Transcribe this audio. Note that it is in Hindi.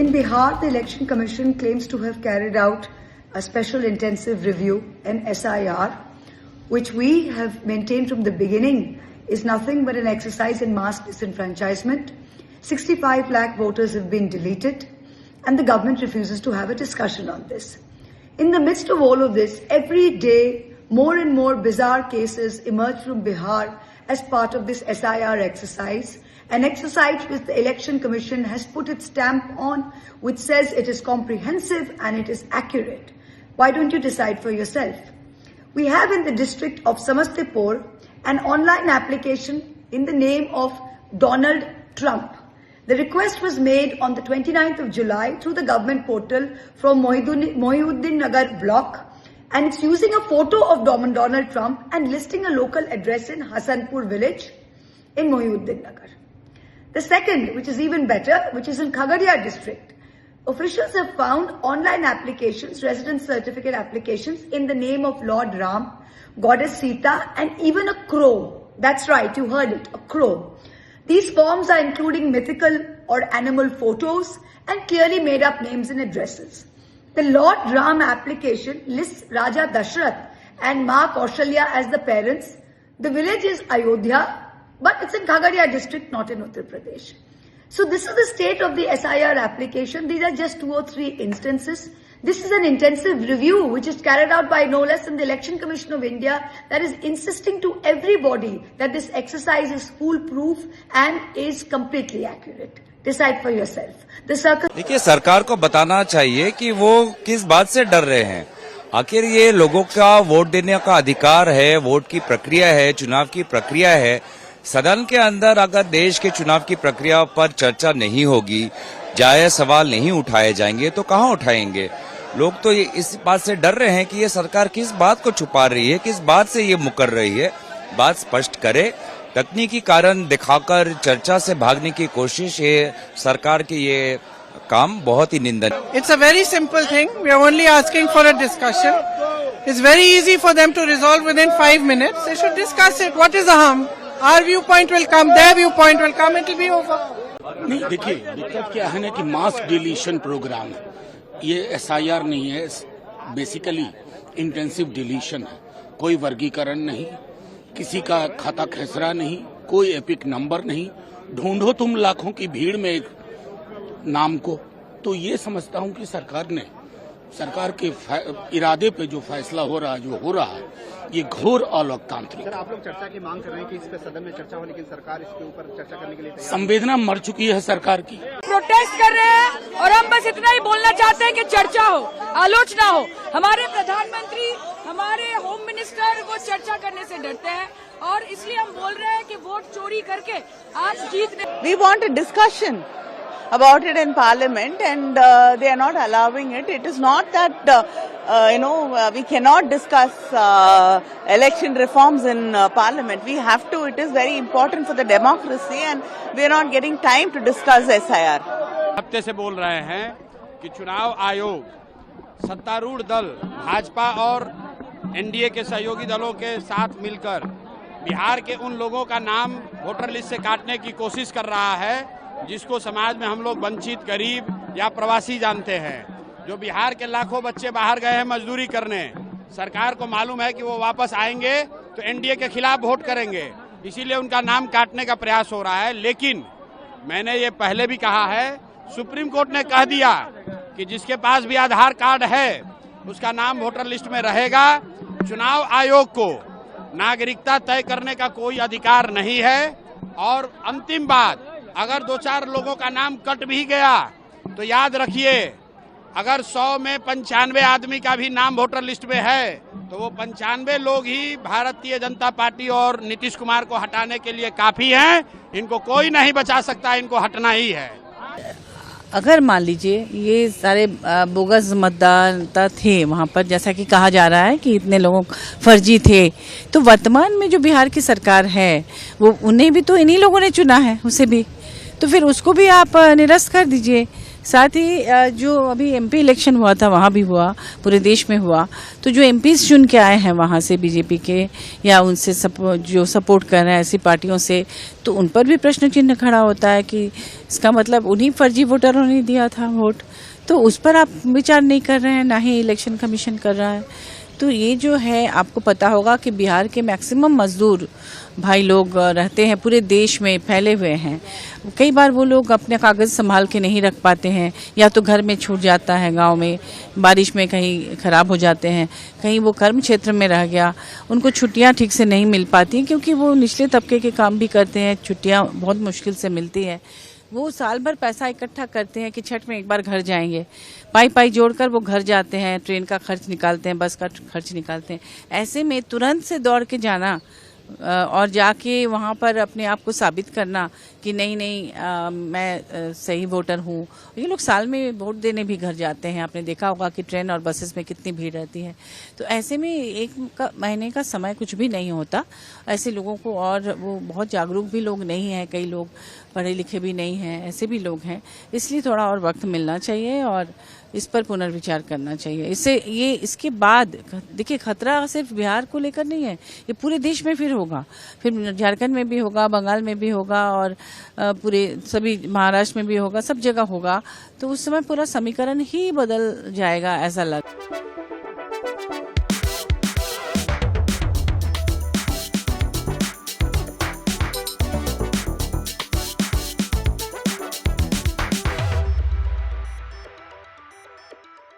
In Bihar, the Election Commission claims to have carried out a special intensive review, an SIR, which we have maintained from the beginning is nothing but an exercise in mass disenfranchisement. 65 lakh voters have been deleted, and the government refuses to have a discussion on this. In the midst of all of this, every day, more and more bizarre cases emerge from Bihar as part of this SIR exercise, an exercise which the Election Commission has put its stamp on, which says it is comprehensive and it is accurate. Why don't you decide for yourself? We have in the district of Samastipur an online application in the name of Donald Trump. The request was made on the 29th of July through the government portal from Mohiuddin Nagar block, and it's using a photo of Donald Trump and listing a local address in Hasanpur village in Mohiuddin Nagar. The second, which is even better, which is in Khagaria district, officials have found online applications, residence certificate applications in the name of Lord Ram, Goddess Sita, and even a crow. That's right, you heard it, a crow. These forms are including mythical or animal photos and clearly made up names and addresses. The Lord Ram application lists Raja Dashrath and Ma Kaushalya as the parents. The village is Ayodhya, but it's in Khagaria district, not in Uttar Pradesh. So this is the state of the SIR application. These are just 2 or 3 instances. This is an intensive review which is carried out by no less than the Election Commission of India that is insisting to everybody that this exercise is foolproof and is completely accurate. Decide for yourself. The circle. देखिए, सरकार को बताना चाहिए कि वो किस बात से डर रहे हैं। आखिर ये लोगों का वोट देने का अधिकार है, वोट की प्रक्रिया है, चुनाव की प्रक्रिया है। सदन के अंदर अगर देश के चुनाव की प्रक्रिया पर चर्चा नहीं होगी, जायज सवाल नहीं उठाए जाएंगे तो कहां उठाएंगे? लोग तो इस बात से डर रहे हैं कि ये सरकार किस बात को छुपा रही है, किस बात से ये मुकर रही है। बात स्पष्ट करे। तकनीकी कारण दिखाकर चर्चा से भागने की कोशिश, ये सरकार की ये काम बहुत ही निंदनीय। It's a very simple thing. We are only asking for a discussion. It's very easy for them to resolve within 5 minutes. They should discuss it. What is the harm? Our viewpoint will come, their viewpoint will come, it will be over. नहीं, देखिए दिक्कत क्या है ना कि मास डिलीशन प्रोग्राम है, ये SIR नहीं है, बेसिकली इंटेंसिव डिलीशन है। कोई वर्गीकरण नहीं, किसी का खाता खेसरा नहीं, कोई एपिक नंबर नहीं। ढूंढो तुम लाखों की भीड़ में एक नाम को। तो ये समझता हूं कि सरकार के इरादे पे जो फैसला हो रहा है, जो हो रहा है, ये घोर अलोकतांत्रिक। सर, आप लोग चर्चा की मांग कर रहे हैं कि इस पे सदन में चर्चा हो, लेकिन सरकार इसके ऊपर चर्चा करने के लिए संवेदना मर चुकी है सरकार की। प्रोटेस्ट कर रहे हैं और हम बस इतना ही बोलना चाहते हैं कि चर्चा हो, आलोचना हो। हमारे प्रधानमंत्री, हमारे होम मिनिस्टर वो चर्चा करने से डरते हैं और इसलिए हम बोल रहे हैं कि वोट चोरी करके आप जीत नहीं। We want a discussion about it in Parliament, and they are not allowing it. It is not that we cannot discuss election reforms in Parliament. We have to. It is very important for the democracy, and we are not getting time to discuss SIR. हफ्ते से बोल रहे हैं कि चुनाव आयोग, सत्तारूढ़ दल भाजपा और NDA के सहयोगी दलों के साथ मिलकर बिहार के उन लोगों का नाम वोटर लिस्ट से काटने की कोशिश कर रहा है जिसको समाज में हम लोग वंचित, गरीब या प्रवासी जानते हैं। जो बिहार के लाखों बच्चे बाहर गए हैं मजदूरी करने, सरकार को मालूम है कि वो वापस आएंगे तो NDA के खिलाफ वोट करेंगे, इसीलिए उनका नाम काटने का प्रयास हो रहा है। लेकिन मैंने ये पहले भी कहा है, सुप्रीम कोर्ट ने कह दिया कि जिसके पास भी आधार कार्ड है उसका नाम वोटर लिस्ट में रहेगा। चुनाव आयोग को नागरिकता तय करने का कोई अधिकार नहीं है। और अंतिम बात, अगर 2-4 लोगों का नाम कट भी गया तो याद रखिए, अगर 100 में 95 आदमी का भी नाम वोटर लिस्ट में है तो वो 95 लोग ही भारतीय जनता पार्टी और नीतीश कुमार को हटाने के लिए काफी हैं। इनको कोई नहीं बचा सकता, इनको हटना ही है। अगर मान लीजिए ये सारे बोगस मतदाता थे वहाँ पर, जैसा कि कहा जा रहा है कि इतने लोग फर्जी थे, तो वर्तमान में जो बिहार की सरकार है वो उन्हें भी तो इन्हीं लोगों ने चुना है, उसे भी तो फिर उसको भी आप निरस्त कर दीजिए। साथ ही जो अभी एमपी इलेक्शन हुआ था वहाँ भी हुआ, पूरे देश में हुआ, तो जो एमपीज चुन के आए हैं वहाँ से बीजेपी के या उनसे जो सपोर्ट कर रहे हैं ऐसी पार्टियों से, तो उन पर भी प्रश्न चिन्ह खड़ा होता है कि इसका मतलब उन्हीं फर्जी वोटरों ने दिया था वोट, तो उस पर आप विचार नहीं कर रहे हैं, ना ही इलेक्शन कमीशन कर रहा है। तो ये जो है, आपको पता होगा कि बिहार के मैक्सिमम मजदूर भाई लोग रहते हैं, पूरे देश में फैले हुए हैं। कई बार वो लोग अपने कागज संभाल के नहीं रख पाते हैं, या तो घर में छूट जाता है, गांव में बारिश में कहीं खराब हो जाते हैं, कहीं वो कर्म क्षेत्र में रह गया, उनको छुट्टियां ठीक से नहीं मिल पाती क्योंकि वो निचले तबके के काम भी करते हैं, छुट्टियां बहुत मुश्किल से मिलती है। वो साल भर पैसा इकट्ठा करते हैं कि छठ में एक बार घर जाएंगे, पाई पाई जोड़कर वो घर जाते हैं, ट्रेन का खर्च निकालते हैं, बस का खर्च निकालते हैं। ऐसे में तुरंत से दौड़ के जाना और जाके वहाँ पर अपने आप को साबित करना कि नहीं मैं सही वोटर हूँ। ये लोग साल में वोट देने भी घर जाते हैं, आपने देखा होगा कि ट्रेन और बसेस में कितनी भीड़ रहती है। तो ऐसे में एक महीने का समय कुछ भी नहीं होता ऐसे लोगों को, और वो बहुत जागरूक भी लोग नहीं हैं, कई लोग पढ़े लिखे भी नहीं हैं, ऐसे भी लोग हैं, इसलिए थोड़ा और वक्त मिलना चाहिए और इस पर पुनर्विचार करना चाहिए। इसके बाद देखिए, खतरा सिर्फ बिहार को लेकर नहीं है, ये पूरे देश में फिर होगा, फिर झारखंड में भी होगा, बंगाल में भी होगा और पूरे सभी महाराष्ट्र में भी होगा, सब जगह होगा। तो उस समय पूरा समीकरण ही बदल जाएगा, ऐसा लग